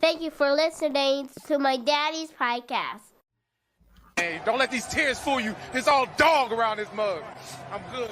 Thank you for listening to my daddy's podcast. Hey, don't let these tears fool you. There's all dog around this mug. I'm good.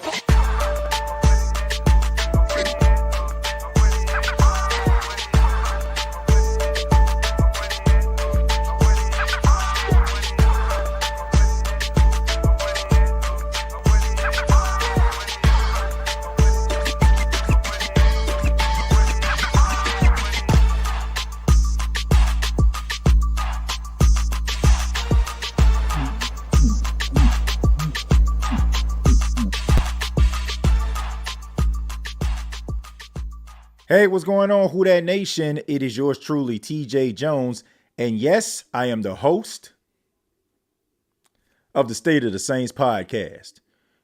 Hey, what's going on, Who Dat Nation? It is yours truly, TJAY Jones. And yes, I am the host of the State of the Saints podcast.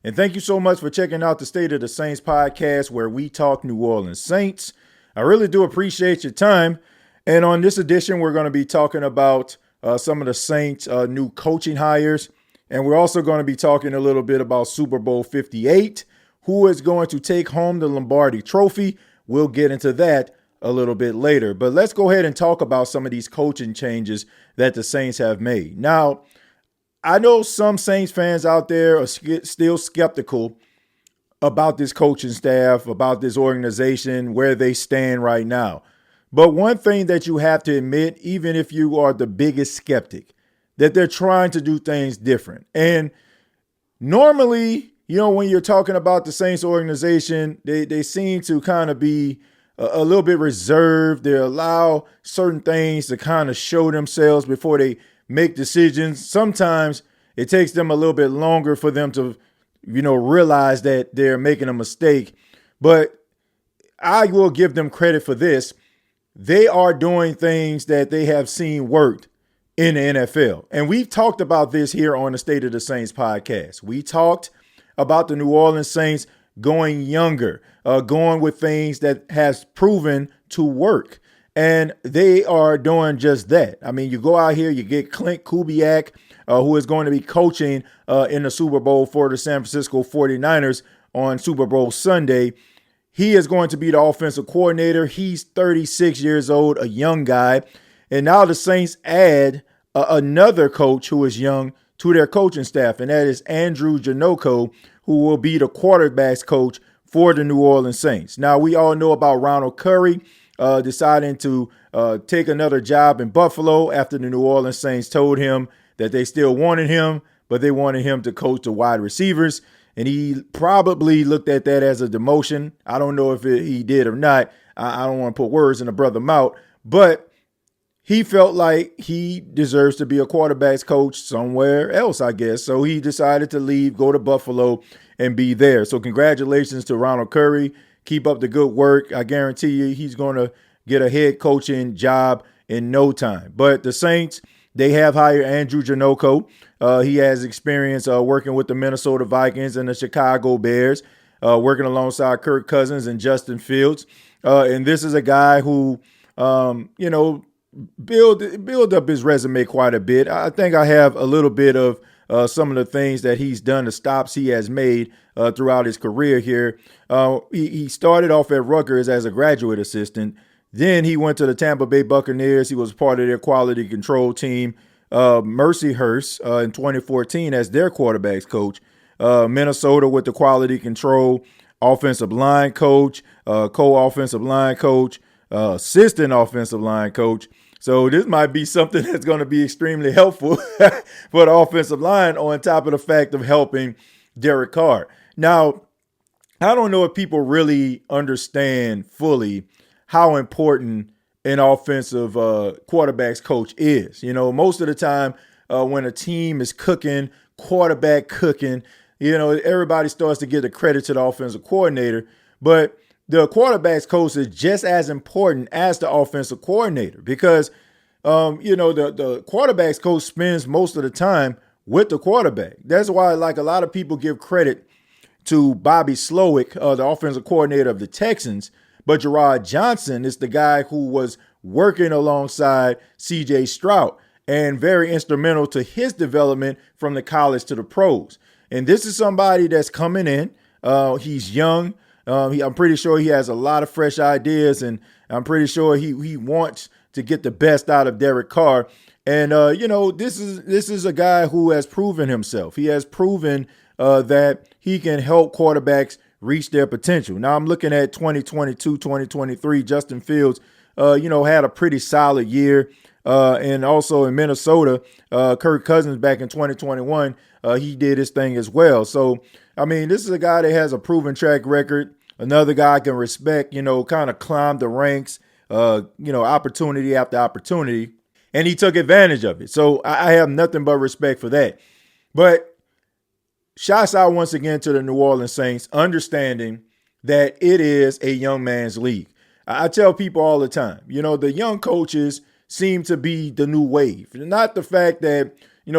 And thank you so much for checking out the State of the Saints podcast, where we talk New Orleans Saints. I really do appreciate your time. And on this edition, we're going to be talking about some of the Saints' new coaching hires. And we're also going to be talking a little bit about Super Bowl 58, who is going to take home the Lombardi Trophy. We'll get into that a little bit later. But let's go ahead and talk about some of these coaching changes that the Saints have made. Now, I know some Saints fans out there are still skeptical about this coaching staff, about this organization, where they stand right now. But one thing that you have to admit, even if you are the biggest skeptic, that they're trying to do things different. And normally, you know, when you're talking about the Saints organization, they seem to kind of be a little bit reserved. They allow certain things to kind of show themselves before they make decisions. Sometimes it takes them a little bit longer for them to, realize that they're making a mistake. But I will give them credit for this. They are doing things that they have seen worked in the NFL. And we've talked about this here on the State of the Saints podcast. We talked about the New Orleans Saints going younger, going with things that has proven to work. And they are doing just that. I mean, you go out here, you get Clint Kubiak, who is going to be coaching in the Super Bowl for the San Francisco 49ers on Super Bowl Sunday. He is going to be the offensive coordinator. He's 36 years old, a young guy. And now the Saints add another coach who is young to their coaching staff, and that is Andrew Janocko, who will be the quarterbacks coach for the New Orleans Saints. Now, we all know about Ronald Curry deciding to take another job in Buffalo after the New Orleans Saints told him that they still wanted him, but they wanted him to coach the wide receivers. And he probably looked at that as a demotion. I don't know if he did or not. I don't want to put words in the brother's mouth, but he felt like he deserves to be a quarterback's coach somewhere else, I guess. So he decided to leave, go to Buffalo, and be there. So congratulations to Ronald Curry. Keep up the good work. I guarantee you he's going to get a head coaching job in no time. But the Saints, they have hired Andrew Janocko. He has experience working with the Minnesota Vikings and the Chicago Bears, working alongside Kirk Cousins and Justin Fields. And this is a guy who, build up his resume quite a bit. I think I have a little bit of some of the things that he's done, the stops he has made throughout his career here. He started off at Rutgers as a graduate assistant. Then he went to the Tampa Bay Buccaneers. He was part of their quality control team. Mercyhurst in 2014 as their quarterbacks coach. Minnesota with the quality control, offensive line coach, co-offensive line coach, assistant offensive line coach. So this might be something that's going to be extremely helpful for the offensive line, on top of the fact of helping Derek Carr. Now, I don't know if people really understand fully how important an offensive quarterback's coach is. Most of the time when a team is cooking, quarterback cooking, everybody starts to give the credit to the offensive coordinator. But the quarterback's coach is just as important as the offensive coordinator, because, the quarterback's coach spends most of the time with the quarterback. That's why, a lot of people give credit to Bobby Slowick, the offensive coordinator of the Texans, but Gerard Johnson is the guy who was working alongside C.J. Stroud and very instrumental to his development from the college to the pros. And this is somebody that's coming in. He's young. I'm pretty sure he has a lot of fresh ideas, and I'm pretty sure he wants to get the best out of Derek Carr. And, this is a guy who has proven himself. He has proven that he can help quarterbacks reach their potential. Now, I'm looking at 2022, 2023. Justin Fields, had a pretty solid year. And also in Minnesota, Kirk Cousins back in 2021, he did his thing as well. So, this is a guy that has a proven track record. Another guy I can respect, kind of climbed the ranks, opportunity after opportunity. And he took advantage of it. So I have nothing but respect for that. But shouts out once again to the New Orleans Saints, understanding that it is a young man's league. I tell people all the time, the young coaches seem to be the new wave. Not the fact that,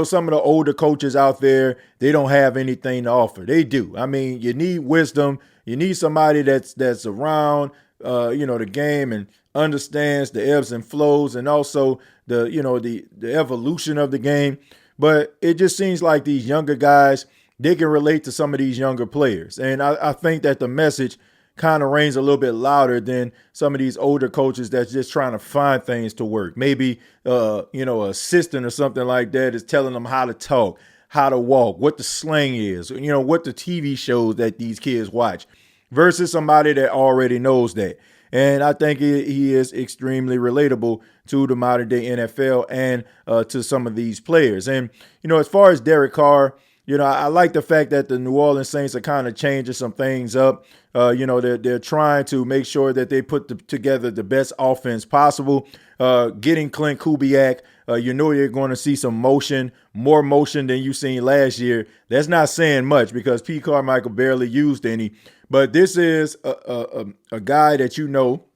some of the older coaches out there, they don't have anything to offer. They do. You need wisdom. You need somebody that's around, the game and understands the ebbs and flows and also the evolution of the game. But it just seems like these younger guys, they can relate to some of these younger players. And I think that the message kind of rings a little bit louder than some of these older coaches that's just trying to find things to work. Maybe, an assistant or something like that is telling them how to talk, how to walk, what the slang is, what the TV shows that these kids watch versus somebody that already knows that. And I think he is extremely relatable to the modern day NFL and to some of these players. And, as far as Derek Carr, I like the fact that the New Orleans Saints are kind of changing some things up. They're trying to make sure that they put together the best offense possible. Getting Clint Kubiak, you're going to see some motion, more motion than you've seen last year. That's not saying much because Pete Carmichael barely used any. But this is a guy that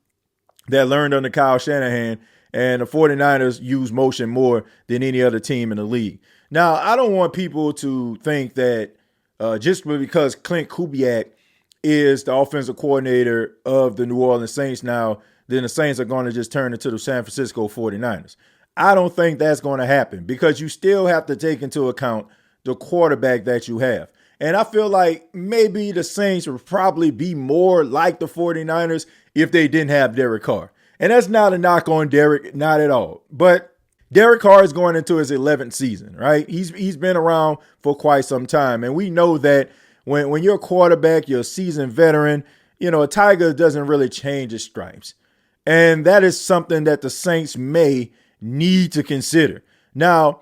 that learned under Kyle Shanahan, and the 49ers use motion more than any other team in the league. Now, I don't want people to think that just because Clint Kubiak is the offensive coordinator of the New Orleans Saints now, then the Saints are going to just turn into the San Francisco 49ers. I don't think that's going to happen because you still have to take into account the quarterback that you have. And I feel like maybe the Saints would probably be more like the 49ers if they didn't have Derek Carr. And that's not a knock on Derek, not at all. But Derek Carr is going into his 11th season, right? He's been around for quite some time. And we know that when you're a quarterback, you're a seasoned veteran, a Tiger doesn't really change his stripes. And that is something that the Saints may need to consider. Now,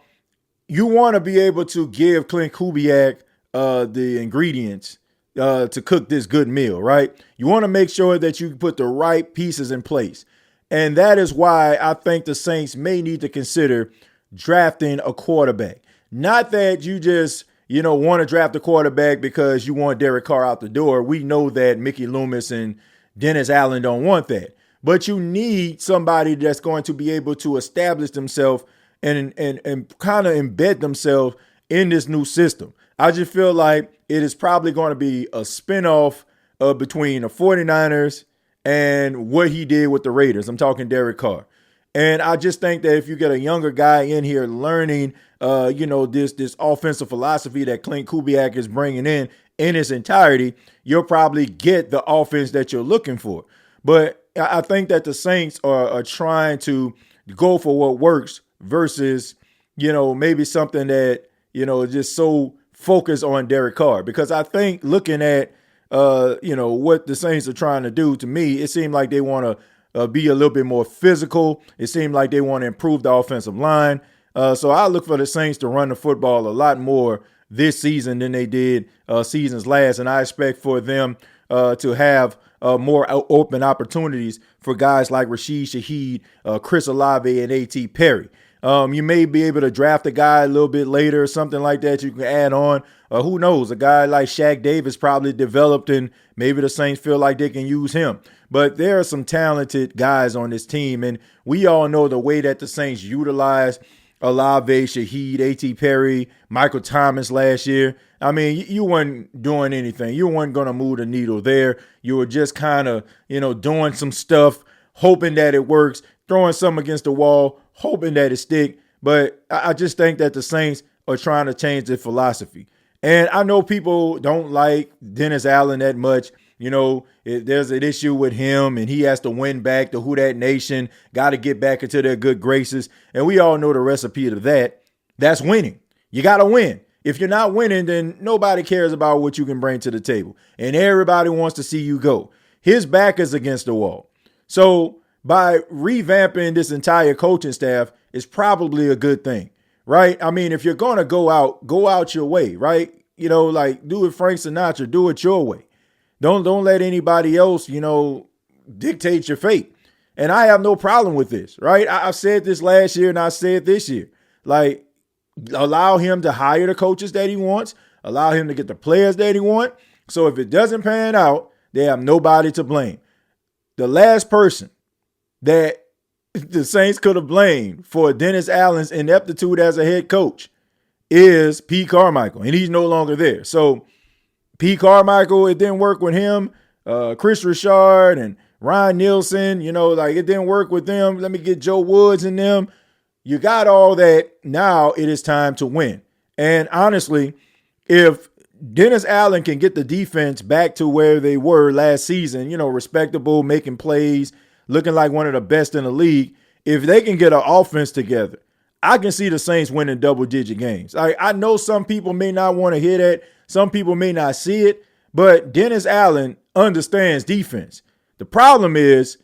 you want to be able to give Clint Kubiak the ingredients to cook this good meal, right? You want to make sure that you put the right pieces in place. And that is why I think the Saints may need to consider drafting a quarterback. Not that you just, want to draft a quarterback because you want Derek Carr out the door. We know that Mickey Loomis and Dennis Allen don't want that. But you need somebody that's going to be able to establish themselves and kind of embed themselves in this new system. I just feel like it is probably going to be a spinoff between the 49ers and what he did with the Raiders. I'm talking Derek Carr. And I just think that if you get a younger guy in here learning, this offensive philosophy that Clint Kubiak is bringing in its entirety, you'll probably get the offense that you're looking for. But I think that the Saints are trying to go for what works versus, maybe something that, just so focused on Derek Carr. Because I think looking at, what the Saints are trying to do, to me, it seemed like they want to be a little bit more physical. It seemed like they want to improve the offensive line. So I look for the Saints to run the football a lot more this season than they did seasons last. And I expect for them to have more open opportunities for guys like Rashid Shaheed, Chris Olave, and A.T. Perry. You may be able to draft a guy a little bit later or something like that you can add on. Who knows? A guy like Shaq Davis probably developed and maybe the Saints feel like they can use him. But there are some talented guys on this team, and we all know the way that the Saints utilized Olave, Shaheed, A.T. Perry, Michael Thomas last year. You weren't doing anything. You weren't going to move the needle there. You were just kind of, doing some stuff, hoping that it works, throwing something against the wall, hoping that it stick. But I just think that the Saints are trying to change their philosophy. And I know people don't like Dennis Allen that much. there's an issue with him and he has to win back. The Who Dat Nation got to get back into their good graces. And we all know the recipe to that. That's winning. You got to win. If you're not winning, then nobody cares about what you can bring to the table. And everybody wants to see you go. His back is against the wall. So by revamping this entire coaching staff is probably a good thing, right? I mean, if you're going to go out your way, right? Like do it Frank Sinatra, do it your way. Don't let anybody else, dictate your fate. And I have no problem with this, right? I've said this last year and I said this year. Like, allow him to hire the coaches that he wants, allow him to get the players that he wants. So if it doesn't pan out, they have nobody to blame. The last person that the Saints could have blamed for Dennis Allen's ineptitude as a head coach is Pete Carmichael, and he's no longer there. So Pete Carmichael, it didn't work with him. Chris Richard and Ryan Nielsen, it didn't work with them. Let me get Joe Woods in them. You got all that. Now it is time to win. And honestly, if Dennis Allen can get the defense back to where they were last season, respectable, making plays, looking like one of the best in the league, if they can get an offense together, I can see the Saints winning double-digit games. I know some people may not want to hear that. Some people may not see it. But Dennis Allen understands defense. The problem is,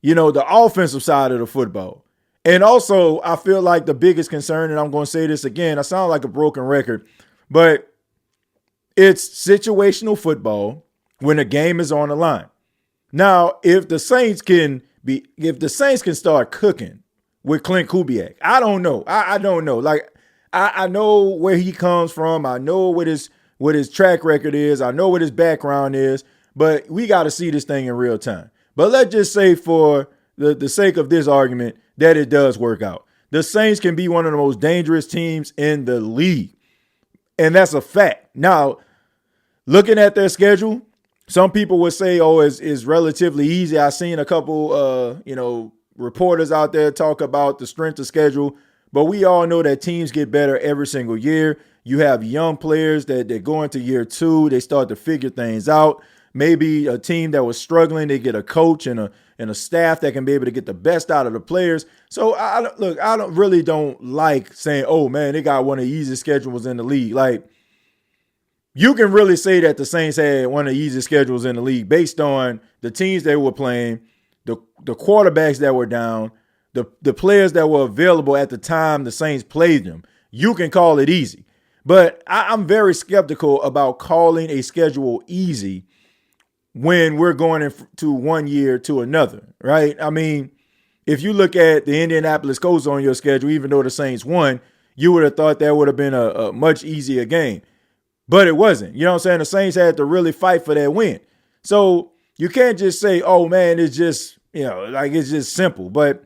the offensive side of the football. And also, I feel like the biggest concern, and I'm going to say this again, I sound like a broken record, but it's situational football when the game is on the line. Now, if the Saints can start cooking with Clint Kubiak, I don't know. I don't know. Like, I know where he comes from. I know what his track record is. I know what his background is, but we got to see this thing in real time. But let's just say for the sake of this argument that it does work out. The Saints can be one of the most dangerous teams in the league. And that's a fact. Now, looking at their schedule, some people would say, it's relatively easy. I've seen a couple, reporters out there talk about the strength of schedule, but we all know that teams get better every single year. You have young players that go into year 2. They start to figure things out. Maybe a team that was struggling, they get a coach and a staff that can be able to get the best out of the players. So I don't like saying, oh man, they got one of the easiest schedules in the league. Like, you can really say that the Saints had one of the easiest schedules in the league based on the teams they were playing, the quarterbacks that were down, the players that were available at the time the Saints played them. You can call it easy. But I'm very skeptical about calling a schedule easy when we're going into one year to another, right? I mean, if you look at the Indianapolis Colts on your schedule, even though the Saints won, you would have thought that would have been a much easier game. But it wasn't. You know what I'm saying? The Saints had to really fight for that win. So you can't just say, oh, man, it's just, it's just simple. But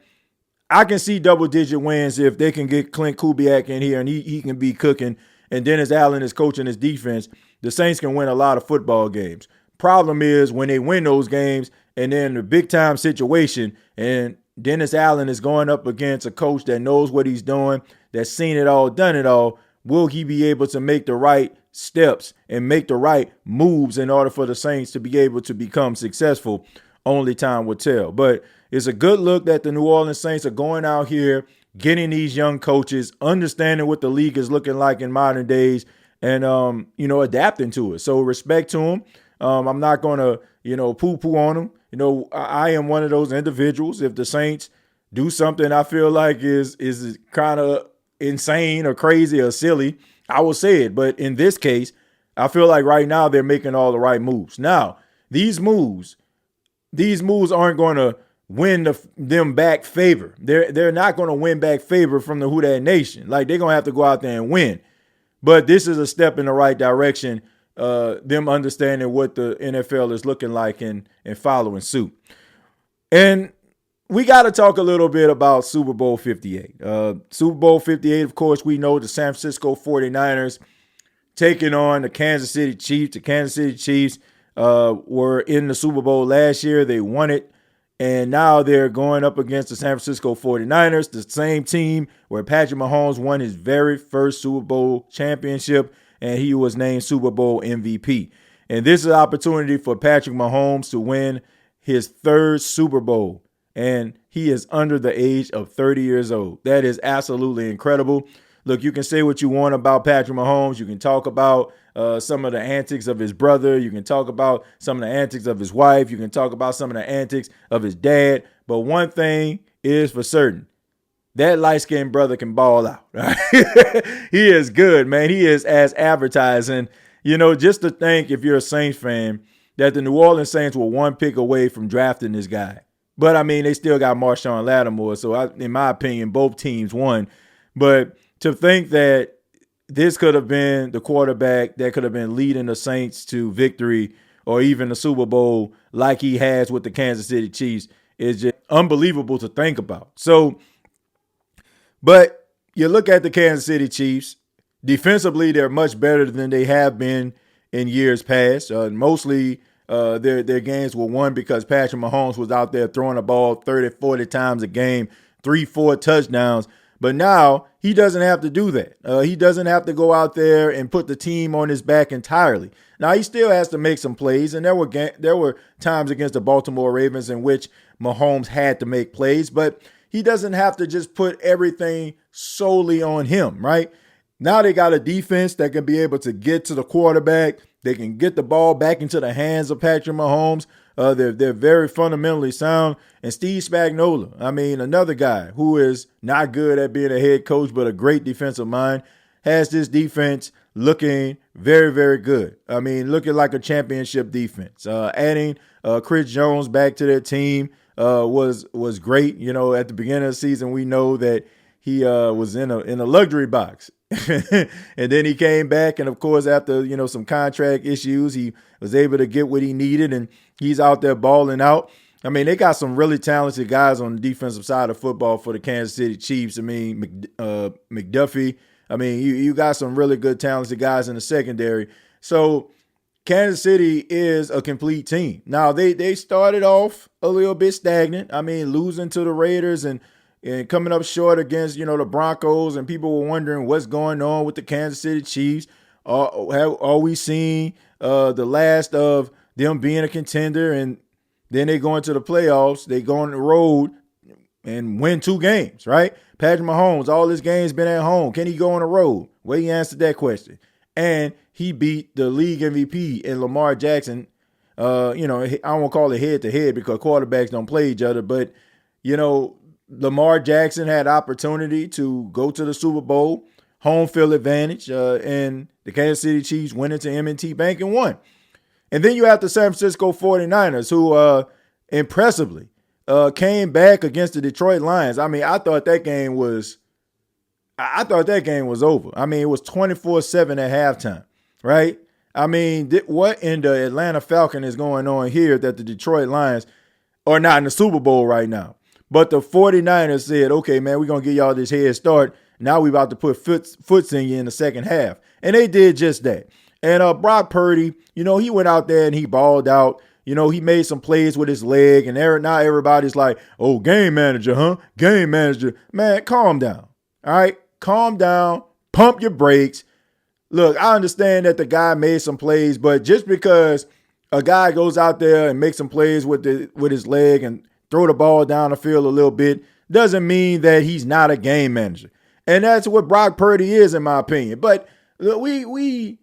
I can see double-digit wins if they can get Clint Kubiak in here and he can be cooking and Dennis Allen is coaching his defense. The Saints can win a lot of football games. Problem is when they win those games and then the big-time situation and Dennis Allen is going up against a coach that knows what he's doing, that's seen it all, done it all, will he be able to make the right steps and make the right moves in order for the Saints to be able to become successful? Only time will tell. But it's a good look that the New Orleans Saints are going out here, getting these young coaches, understanding what the league is looking like in modern days, and adapting to it. So respect to them. I'm not going to, poo-poo on them. I am one of those individuals. If the Saints do something I feel like is kind of insane or crazy or silly, I will say it. But in this case, I feel like right now they're making all the right moves. Now, these moves aren't going to win them back favor. They're not going to win back favor from the Who Dat Nation. Like, they're going to have to go out there and win. But this is a step in the right direction. Them understanding what the NFL is looking like and following suit. And we got to talk a little bit about Super Bowl 58. Super Bowl 58, of course, we know the San Francisco 49ers taking on the Kansas City Chiefs. The Kansas City Chiefs were in the Super Bowl last year. They won it. And now they're going up against the San Francisco 49ers, the same team where Patrick Mahomes won his very first Super Bowl championship, and he was named Super Bowl MVP. And this is an opportunity for Patrick Mahomes to win his third Super Bowl. And he is under the age of 30 years old. That is absolutely incredible. Look, you can say what you want about Patrick Mahomes. You can talk about some of the antics of his brother. You can talk about some of the antics of his wife. You can talk about some of the antics of his dad. But one thing is for certain. That light-skinned brother can ball out. He is good, man. He is as advertised. And, just to think, if you're a Saints fan, that the New Orleans Saints were one pick away from drafting this guy. But, I mean, they still got Marshawn Lattimore. So, in my opinion, both teams won. But to think that this could have been the quarterback that could have been leading the Saints to victory or even the Super Bowl like he has with the Kansas City Chiefs is just unbelievable to think about. So, but you look at the Kansas City Chiefs, defensively, they're much better than they have been in years past. Mostly their games were won because Patrick Mahomes was out there throwing the ball 30, 40 times a game, 3-4 touchdowns. But now he doesn't have to do that. He doesn't have to go out there and put the team on his back entirely. Now, he still has to make some plays, and there were times against the Baltimore Ravens in which Mahomes had to make plays, but he doesn't have to just put everything solely on him, right? Now they got a defense that can be able to get to the quarterback. They can get the ball back into the hands of Patrick Mahomes. They're very fundamentally sound. And Steve Spagnuolo, I mean, another guy who is not good at being a head coach, but a great defensive mind, has this defense looking very, very good. I mean, looking like a championship defense. Adding Chris Jones back to their team was great. At the beginning of the season, we know that he was in a luxury box. And then he came back, and of course, after some contract issues, he was able to get what he needed, and he's out there balling out. I mean, they got some really talented guys on the defensive side of football for the Kansas City Chiefs. I mean, McDuffie. I mean, you got some really good talented guys in the secondary. So Kansas City is a complete team. Now, they started off a little bit stagnant. I mean, losing to the Raiders and coming up short against, the Broncos, and people were wondering what's going on with the Kansas City Chiefs. Are we seeing the last of them being a contender? And then they go into the playoffs. They go on the road and win 2 games, right? Patrick Mahomes, all his games been at home. Can he go on the road? Well, he answered that question. And he beat the league MVP in Lamar Jackson. I won't call it head-to-head because quarterbacks don't play each other. But, Lamar Jackson had opportunity to go to the Super Bowl, home field advantage, and the Kansas City Chiefs went into M&T Bank and won. And then you have the San Francisco 49ers, who impressively came back against the Detroit Lions. I mean, I thought that game was over. I mean, it was 24-7 at halftime, right? I mean, what in the Atlanta Falcon is going on here that the Detroit Lions are not in the Super Bowl right now? But the 49ers said, okay, man, we're going to give y'all this head start. Now we about to put foots in you in the second half. And they did just that. And Brock Purdy, he went out there and he balled out. He made some plays with his leg. And now everybody's like, oh, game manager, huh? Game manager. Man, calm down. All right? Calm down. Pump your brakes. Look, I understand that the guy made some plays, but just because a guy goes out there and makes some plays with his leg and throw the ball down the field a little bit doesn't mean that he's not a game manager. And that's what Brock Purdy is, in my opinion. But we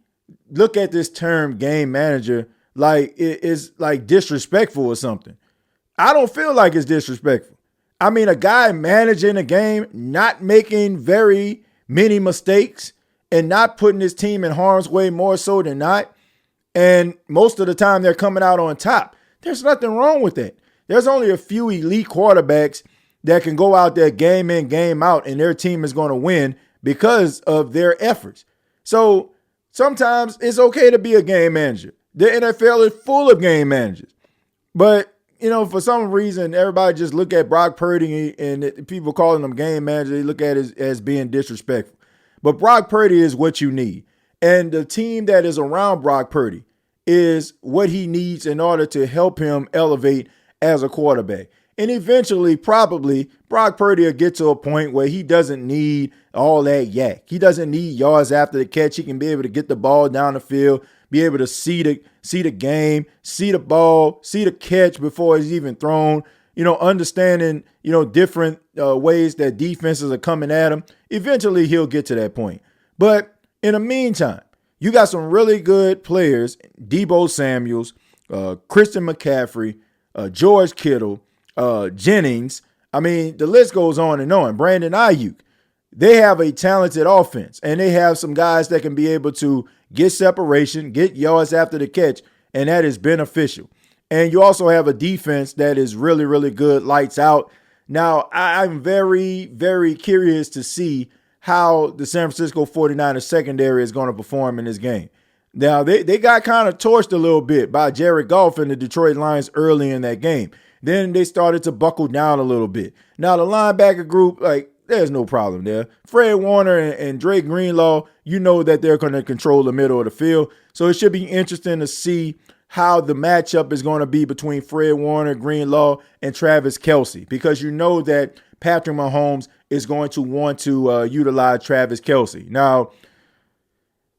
look at this term game manager like it's like disrespectful or something. I don't feel like it's disrespectful. I mean, a guy managing a game, not making very many mistakes and not putting his team in harm's way more so than not. And most of the time they're coming out on top. There's nothing wrong with that. There's only a few elite quarterbacks that can go out there game in, game out, and their team is going to win because of their efforts. So sometimes it's okay to be a game manager. The NFL is full of game managers. But, for some reason, everybody just look at Brock Purdy and people calling him game manager. They look at it as being disrespectful. But Brock Purdy is what you need. And the team that is around Brock Purdy is what he needs in order to help him elevate as a quarterback. And eventually, probably, Brock Purdy will get to a point where he doesn't need all that yak. He doesn't need yards after the catch. He can be able to get the ball down the field, be able to see the game, see the ball, see the catch before it's even thrown, understanding, different ways that defenses are coming at him. Eventually, he'll get to that point. But in the meantime, you got some really good players, Deebo Samuels, Christian McCaffrey, George Kittle, Jennings. I mean, the list goes on and on. Brandon Ayuk. They have a talented offense, and they have some guys that can be able to get separation, get yards after the catch, and that is beneficial. And you also have a defense that is really, really good, lights out. Now, I'm very, very curious to see how the San Francisco 49ers secondary is going to perform in this game. Now, they got kind of torched a little bit by Jared Goff and the Detroit Lions early in that game. Then they started to buckle down a little bit. Now, the linebacker group, there's no problem there. Fred Warner and Dre Greenlaw, you know that they're going to control the middle of the field. So it should be interesting to see how the matchup is going to be between Fred Warner, Greenlaw, and Travis Kelce, because you know that Patrick Mahomes is going to want to utilize Travis Kelce. Now,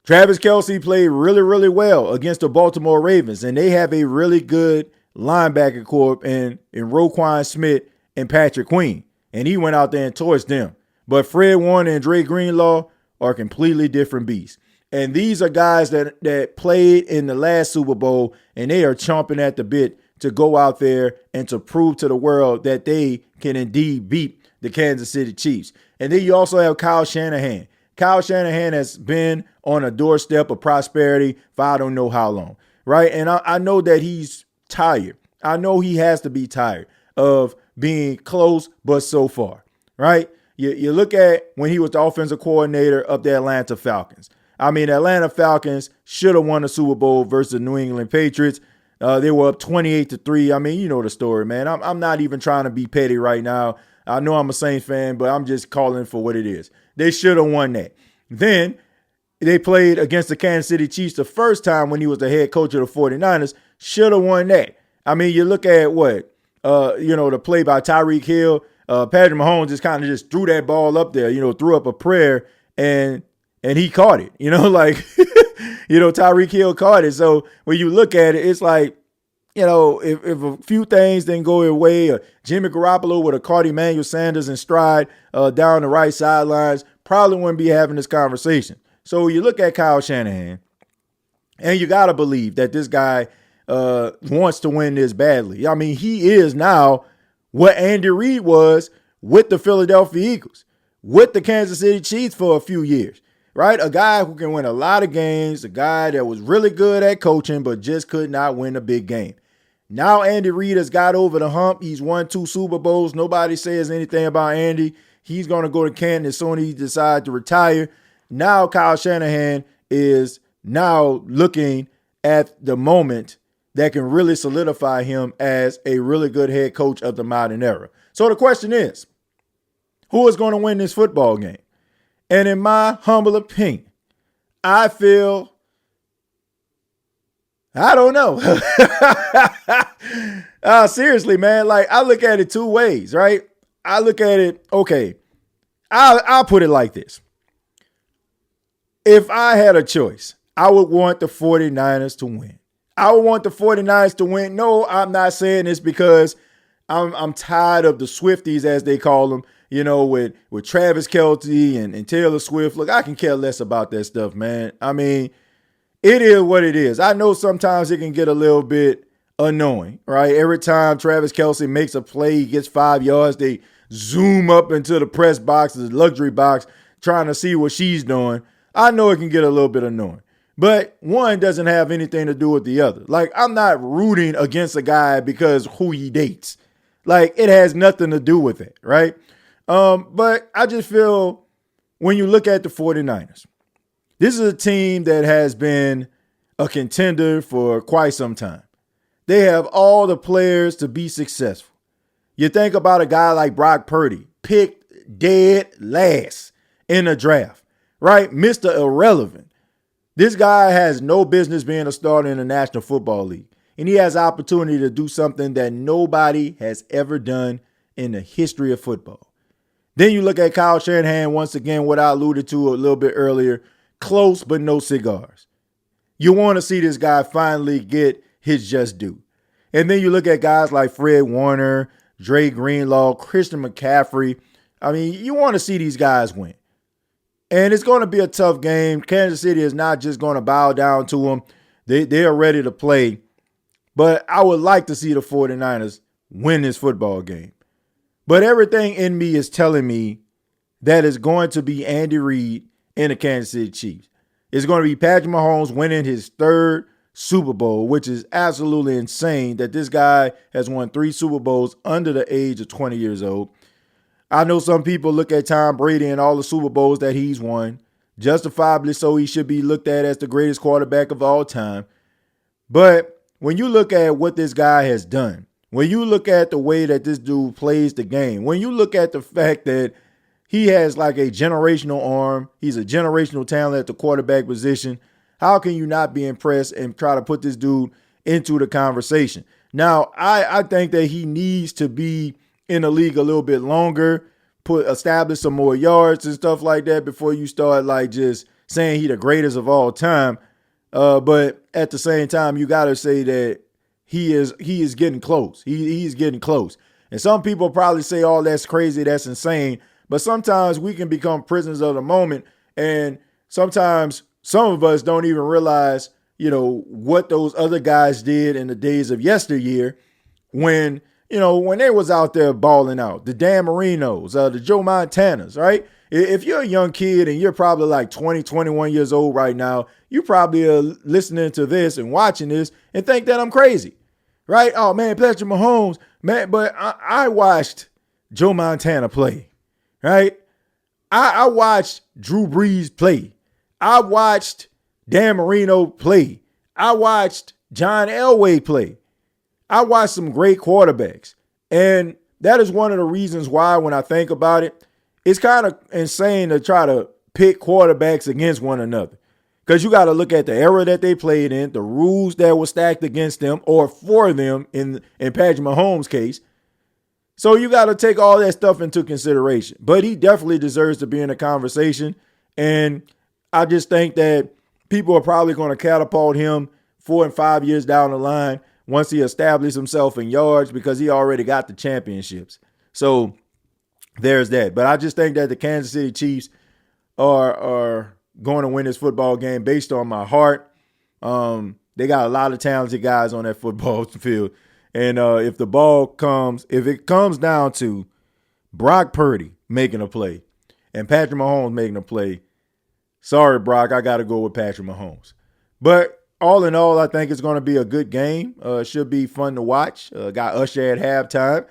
Travis Kelce played really, really well against the Baltimore Ravens, and they have a really good linebacker corps in Roquan Smith and Patrick Queen, and he went out there and torched them. But Fred Warner and Dre Greenlaw are completely different beasts. And these are guys that played in the last Super Bowl, and they are chomping at the bit to go out there and to prove to the world that they can indeed beat the Kansas City Chiefs. And then you also have Kyle Shanahan. Kyle Shanahan has been on a doorstep of prosperity for I don't know how long, right? And I know that he's tired. I know he has to be tired of being close but so far, right? You look at when he was the offensive coordinator of the Atlanta Falcons. I mean, Atlanta Falcons should have won the Super Bowl versus the New England Patriots. They were up 28-3. I mean, you know the story, man. I'm not even trying to be petty right now. I know I'm a Saints fan, but I'm just calling for what it is. They should have won that. Then they played against the Kansas City Chiefs the first time when he was the head coach of the 49ers. Should have won that. I mean, you look at what, the play by Tyreek Hill. Patrick Mahomes just kind of just threw that ball up there, threw up a prayer, and he caught it, Tyreek Hill caught it. So when you look at it, it's like, if a few things didn't go your way, Jimmy Garoppolo would have caught Emmanuel Sanders in stride down the right sidelines, probably wouldn't be having this conversation. So you look at Kyle Shanahan, and you got to believe that this guy wants to win this badly. I mean, he is now what Andy Reid was with the Philadelphia Eagles, with the Kansas City Chiefs for a few years, right? A guy who can win a lot of games, a guy that was really good at coaching but just could not win a big game. Now Andy Reid has got over the hump. He's won 2 Super Bowls. Nobody says anything about Andy. He's going to go to Canton as soon as he decides to retire. Now Kyle Shanahan is now looking at the moment that can really solidify him as a really good head coach of the modern era. So the question is, who is going to win this football game? And in my humble opinion, I feel, I don't know. Seriously, man, I look at it 2 ways, right? I look at it, okay, I'll put it like this. If I had a choice, I would want the 49ers to win. I would want the 49ers to win. No, I'm not saying this because I'm tired of the Swifties, as they call them, with Travis Kelce and Taylor Swift. Look, I can care less about that stuff, man. I mean, it is what it is. I know sometimes it can get a little bit annoying, right? Every time Travis Kelce makes a play, he gets 5 yards, they zoom up into the press box, the luxury box, trying to see what she's doing. I know it can get a little bit annoying. But one doesn't have anything to do with the other. I'm not rooting against a guy because who he dates. It has nothing to do with it, right? But I just feel when you look at the 49ers, this is a team that has been a contender for quite some time. They have all the players to be successful. You think about a guy like Brock Purdy, picked dead last in the draft, right? Mr. Irrelevant. This guy has no business being a starter in the National Football League. and he has the opportunity to do something that nobody has ever done in the history of football. Then you look at Kyle Shanahan, once again, what I alluded to a little bit earlier, close but no cigars. You want to see this guy finally get his just due. And then you look at guys like Fred Warner, Dre Greenlaw, Christian McCaffrey. I mean, you want to see these guys win. And it's going to be a tough game. Kansas City is not just going to bow down to them. They are ready to play. But I would like to see the 49ers win this football game. But everything in me is telling me that it's going to be Andy Reid and the Kansas City Chiefs. It's going to be Patrick Mahomes winning his third Super Bowl, which is absolutely insane that this guy has won 3 Super Bowls under the age of 20 years old. I know some people look at Tom Brady and all the Super Bowls that he's won. Justifiably so, he should be looked at as the greatest quarterback of all time. But when you look at what this guy has done, when you look at the way that this dude plays the game, when you look at the fact that he has like a generational arm, he's a generational talent at the quarterback position, how can you not be impressed and try to put this dude into the conversation? Now, I think that he needs to be in the league a little bit longer, establish some more yards and stuff like that before you start like just saying he the greatest of all time. But at the same time, you got to say that he is getting close. He's getting close. And some people probably say, oh, that's crazy, that's insane. But sometimes we can become prisoners of the moment. And sometimes some of us don't even realize, what those other guys did in the days of yesteryear when they was out there balling out. The Dan Marinos, the Joe Montanas, right? If you're a young kid and you're probably like 20, 21 years old right now, you probably are listening to this and watching this and think that I'm crazy, right? Oh, man, Patrick Mahomes, man. But I watched Joe Montana play, right? I watched Drew Brees play. I watched Dan Marino play. I watched John Elway play. I watched some great quarterbacks. And that is one of the reasons why, when I think about it, it's kind of insane to try to pit quarterbacks against one another. Because you got to look at the era that they played in, the rules that were stacked against them or for them in Patrick Mahomes' case. So you got to take all that stuff into consideration. But he definitely deserves to be in a conversation. And I just think that people are probably going to catapult him 4 and 5 years down the line once he establishes himself in yards because he already got the championships. So there's that. But I just think that the Kansas City Chiefs are going to win this football game based on my heart. They got a lot of talented guys on that football field. And if it comes down to Brock Purdy making a play and Patrick Mahomes making a play, sorry, Brock, I got to go with Patrick Mahomes. But all in all, I think it's going to be a good game. Should be fun to watch. Got Usher at halftime.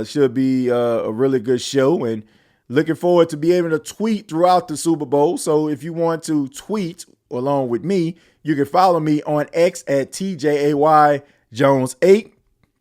Should be a really good show. And looking forward to be able to tweet throughout the Super Bowl. So if you want to tweet along with me, you can follow me on X at TJAY Jones 8.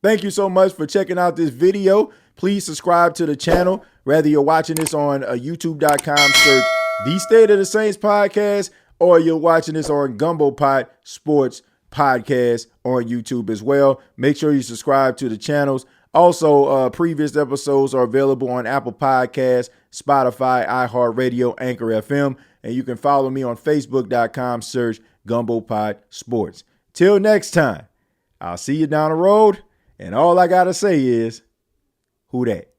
Thank you so much for checking out this video. Please subscribe to the channel. Whether you're watching this on youtube.com, search The State of the Saints Podcast, or you're watching this on Gumbo Pot Sports Podcast on YouTube as well. Make sure you subscribe to the channels. Also, previous episodes are available on Apple Podcasts, Spotify, iHeartRadio, Anchor FM, and you can follow me on Facebook.com, search Gumbo Pot Sports. Till next time, I'll see you down the road, and all I got to say is, who dat?